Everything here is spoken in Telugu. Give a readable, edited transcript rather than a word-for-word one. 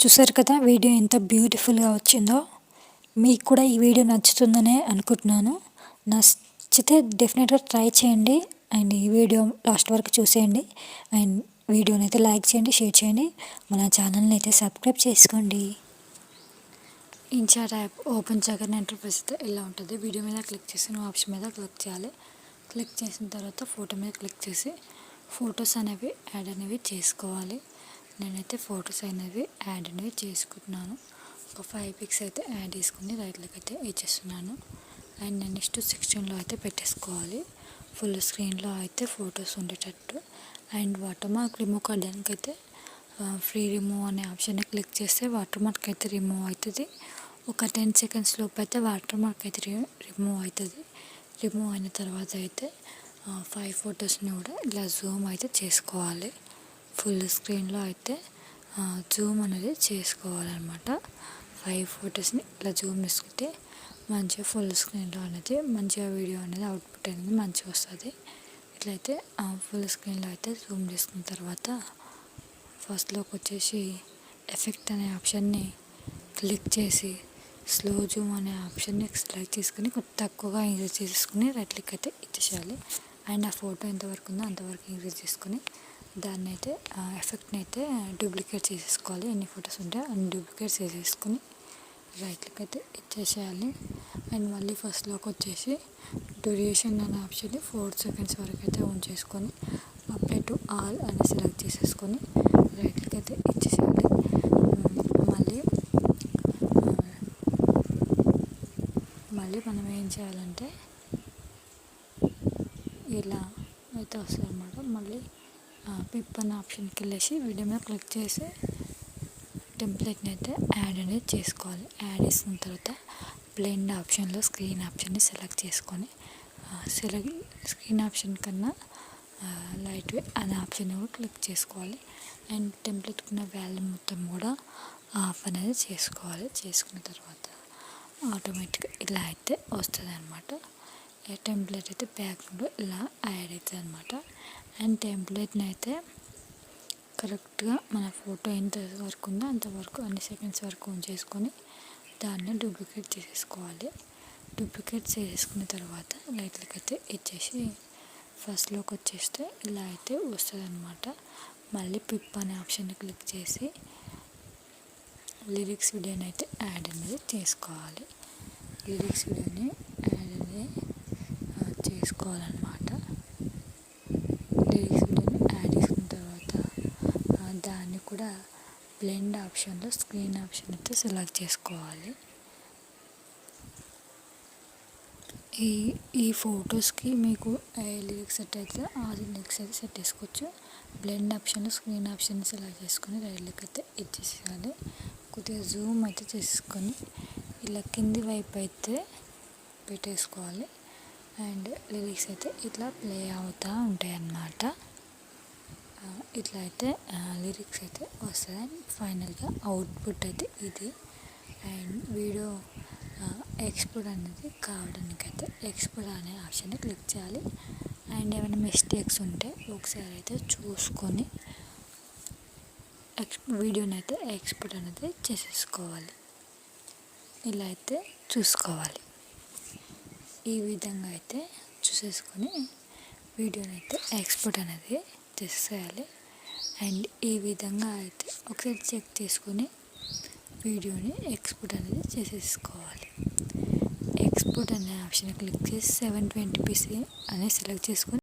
చూసారు కదా వీడియో ఎంత బ్యూటిఫుల్గా వచ్చిందో. మీకు కూడా ఈ వీడియో నచ్చుతుందనే అనుకుంటున్నాను. నచ్చితే డెఫినెట్గా ట్రై చేయండి అండ్ ఈ వీడియో లాస్ట్ వరకు చూసేయండి అండ్ వీడియోని అయితే లైక్ చేయండి, షేర్ చేయండి, మన ఛానల్ని అయితే సబ్స్క్రైబ్ చేసుకోండి. ఇన్షాట్ యాప్ ఓపెన్ చేయగానే ఇంటర్ఫేస్ అయితే ఇలా ఉంటుంది. వీడియో మీద క్లిక్ చేసి ఆప్షన్ మీద క్లిక్ చేయాలి. క్లిక్ చేసిన తర్వాత ఫోటో మీద క్లిక్ చేసి ఫొటోస్ అనేవి యాడ్ అనేవి చేసుకోవాలి. నేనైతే ఫొటోస్ అనేవి యాడ్ అనేవి చేసుకుంటున్నాను. ఒక 5 పిక్స్ అయితే యాడ్ చేసుకుని రైట్లోకి అయితే ఇచ్చేస్తున్నాను. అండ్ నేను నెక్స్ట్ 16లో అయితే పెట్టేసుకోవాలి. ఫుల్ స్క్రీన్లో అయితే ఫొటోస్ ఉండేటట్టు. అండ్ వాటర్ మార్క్ రిమూవ్ కావడానికి అయితే ఫ్రీ రిమూవ్ అనే ఆప్షన్ని క్లిక్ చేస్తే వాటర్ మార్క్ అయితే రిమూవ్ అవుతుంది. ఒక 10 సెకండ్స్ లోపు అయితే వాటర్ మార్క్ అయితే రిమూవ్ అవుతుంది. రిమూవ్ అయిన తర్వాత అయితే 5 ఫొటోస్ని కూడా ఇలా జూమ్ అయితే చేసుకోవాలి. ఫుల్ స్క్రీన్లో అయితే జూమ్ అనేది చేసుకోవాలన్నమాట. 5 ఫొటోస్ని ఇలా జూమ్ చేసుకుంటే మంచిగా ఫుల్ స్క్రీన్లో అనేది మంచిగా వీడియో అనేది అవుట్పుట్ అనేది మంచిగా వస్తుంది. ఇట్లయితే ఫుల్ స్క్రీన్లో అయితే జూమ్ చేసుకున్న తర్వాత ఫస్ట్లోకి వచ్చేసి ఎఫెక్ట్ అనే ఆప్షన్ని క్లిక్ చేసి స్లో జూమ్ అనే ఆప్షన్ని సెలెక్ట్ చేసుకుని కొంచెం తక్కువగా ఇంక్రీజ్ చేసుకుని రైట్ క్లిక్ అయితే ఇచ్చేసేయాలి. అండ్ ఆ ఫోటో ఎంతవరకు ఉందో అంతవరకు ఇంక్రీజ్ చేసుకొని దాన్ని అయితే ఎఫెక్ట్ని అయితే డూప్లికేట్ చేసేసుకోవాలి. ఎన్ని ఫొటోస్ ఉంటే అన్ని డూప్లికేట్ చేసేసుకొని రైట్ క్లిక్ అయితే ఇచ్చేసేయాలి. అండ్ మళ్ళీ ఫస్ట్లోకి వచ్చేసి డ్యూరేషన్ అనే ఆప్షన్ని 4 సెకండ్స్ వరకు అయితే ఆన్ చేసుకొని అప్లై టు ఆల్ అని సెలెక్ట్ చేసేసుకొని రైట్ క్లిక్ అయితే ఇచ్చేసేయాలి. మళ్ళీ మనం ఏం చేయాలంటే ఇలా అయితే వస్తుంది అన్నమాట. మళ్ళీ పిప్ అనే ఆప్షన్కి వెళ్ళేసి వీడియో మీద క్లిక్ చేసి టెంప్లెట్ని అయితే యాడ్ అనేది చేసుకోవాలి. యాడ్ చేసుకున్న తర్వాత బ్లెండ్ ఆప్షన్లో స్క్రీన్ ఆప్షన్ని సెలెక్ట్ చేసుకొని స్క్రీన్ ఆప్షన్ కన్నా లైట్ వే అనే ఆప్షన్ కూడా క్లిక్ చేసుకోవాలి. అండ్ టెంప్లెట్కున్న వాల్యూమ్ మొత్తం కూడా ఆఫ్ అనేది చేసుకోవాలి. చేసుకున్న తర్వాత ఆటోమేటిక్గా ఇలా అయితే వస్తుంది అన్నమాట. టెంప్లెట్ అయితే బ్యాక్గ్రౌండ్లో ఇలా యాడ్ అవుతుంది అన్నమాట. అండ్ టెంప్లెట్ని అయితే కరెక్ట్గా మన ఫోటో ఎంత వరకు ఉందో అంతవరకు అన్ని సెకండ్స్ వరకు ఆన్ చేసుకొని దాన్ని డూప్లికేట్ చేసేసుకోవాలి. డూప్లికేట్ చేసేసుకున్న తర్వాత లైట్లకి అయితే ఇచ్చేసి ఫస్ట్లోకి వచ్చేస్తే ఇలా అయితే వస్తుంది అన్నమాట. మళ్ళీ పిప్ అనే ఆప్షన్ని క్లిక్ చేసి లిరిక్స్ వీడియోని అయితే యాడ్ అనేది చేసుకోవాలి. లిరిక్స్ వీడియోని యాడ్ అనేది చేసుకోవాలన్నమాట. లిరిక్స్ వీడియోని యాడ్ చేసుకున్న తర్వాత దాన్ని కూడా బ్లెండ్ ఆప్షన్లో స్క్రీన్ ఆప్షన్ అయితే సెలెక్ట్ చేసుకోవాలి. ఈ ఫొటోస్కి మీకు లిరిక్స్ సెట్ అయితే ఆ లిరిక్స్ అయితే సెట్ చేసుకోవచ్చు. బ్లెండ్ ఆప్షన్లో స్క్రీన్ ఆప్షన్ సెలెక్ట్ చేసుకొని రైట్లోకి అయితే ఇచ్చేసేయాలి. కొద్దిగా జూమ్ అయితే చేసుకొని ఇలా కింది వైపు అయితే పెట్టేసుకోవాలి. అండ్ లిరిక్స్ అయితే ఇట్లా ప్లే అవుతూ ఉంటాయి అన్నమాట. ఇట్లా అయితే లిరిక్స్ అయితే వస్తుంది. ఫైనల్గా అవుట్పుట్ అయితే ఇది. అండ్ వీడియో ఎక్స్పోర్ట్ అనేది కావడానికి అయితే ఎక్స్పోర్ట్ అనే ఆప్షన్ని క్లిక్ చేయాలి. అండ్ ఏమైనా మిస్టేక్స్ ఉంటే ఒకసారి అయితే చూసుకొని వీడియోని అయితే ఎక్స్పోర్ట్ అనేది చేసేసుకోవాలి. ఇలా అయితే చూసుకోవాలి. ఈ విధంగా అయితే చూసేసుకొని వీడియోని అయితే ఎక్స్పోర్ట్ అనేది చేసేయాలి. అండ్ ఈ విధంగా అయితే ఒకసారి చెక్ చేసుకొని వీడియోని ఎక్స్పోర్ట్ అనేది చేసేసుకోవాలి. ఎక్స్పోర్ట్ అనే ఆప్షన్ క్లిక్ చేసి 720p అని సెలెక్ట్ చేసుకొని